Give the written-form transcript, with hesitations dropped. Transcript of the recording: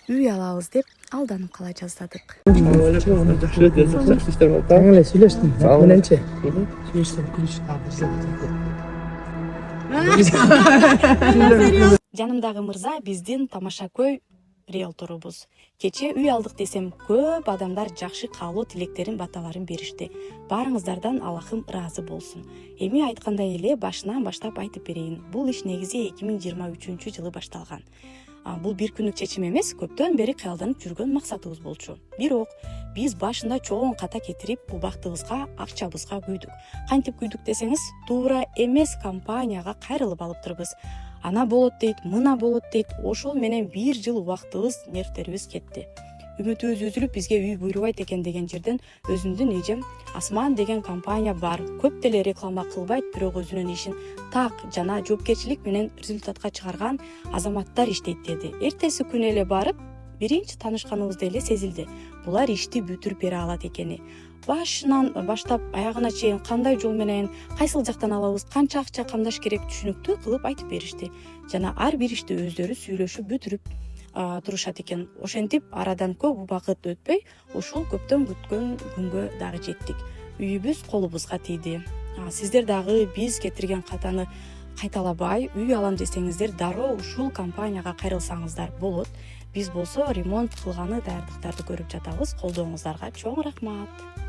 үй алабыз деп алданып кала жаздадык. Таңылай сүйлөштүм. Мененче. Сүйлөштүм. Жанымдагы мырза биздин тамаша көй риэлторубуз. Кече үй алдык десем көп адамдар жакшы каалоо тилектерин баталарын беришти. Баарыңыздардан Аллахым ыраазы болсун. Эми айткандай эле башынан баштап айтып берейин. Бул иш негизи 2023 жылы башталган. Бул бир күнүк чечим эмес, көптөн бери кыялданып жүргөн максатыбыз болчу. Бирок биз башында чоң ката кетирип, убактыбызга, акчабызга күйдүк. Кантип күйдүк десеңиз, туура эмес компанияга кайрылып алыптырбыз. Ана болот дейт, мына болот дейт. Ошол менен бир жыл убактыбыз, нервтерибиз кетти. Үмүтүбүз үзүлүп, бизге үй буйрубайт экен деген жерден өзүмдүн эжем Асман деген компания бар. Көп деле реклама кылбайт, бирок өзүнүн ишин так жана жоопкерчилик менен результатка чыгарган азаматтар иштейт деди. Эртеси күнү эле барып, биринчи таанышканыбызда эле сезилди. Булар ишти бүтүрүп бере алат экени. Башынан баштап аягына чейин кандай жол менен, кайсыл жактан алабыз, канча акча камдаш керек түшүнүктүү кылып айтып беришти. Жана ар бир ишти өздөрү сүйлөшүп бүтүрүп турушат экен. Ошентип арадан көп убакыт өтпөй, ушул көптөн күткөн күнгө дагы жеттик. Үйүбүз колубузга тийди. Сиздер дагы биз кетирген катаны кайталабай, үй алам десеңиздер, дароо ушул компанияга кайрылсаңыздар болот. Биз болсо ремонт кылганы даярдыктарды көрүп жатабыз. Колдооңуздарга чоң рахмат.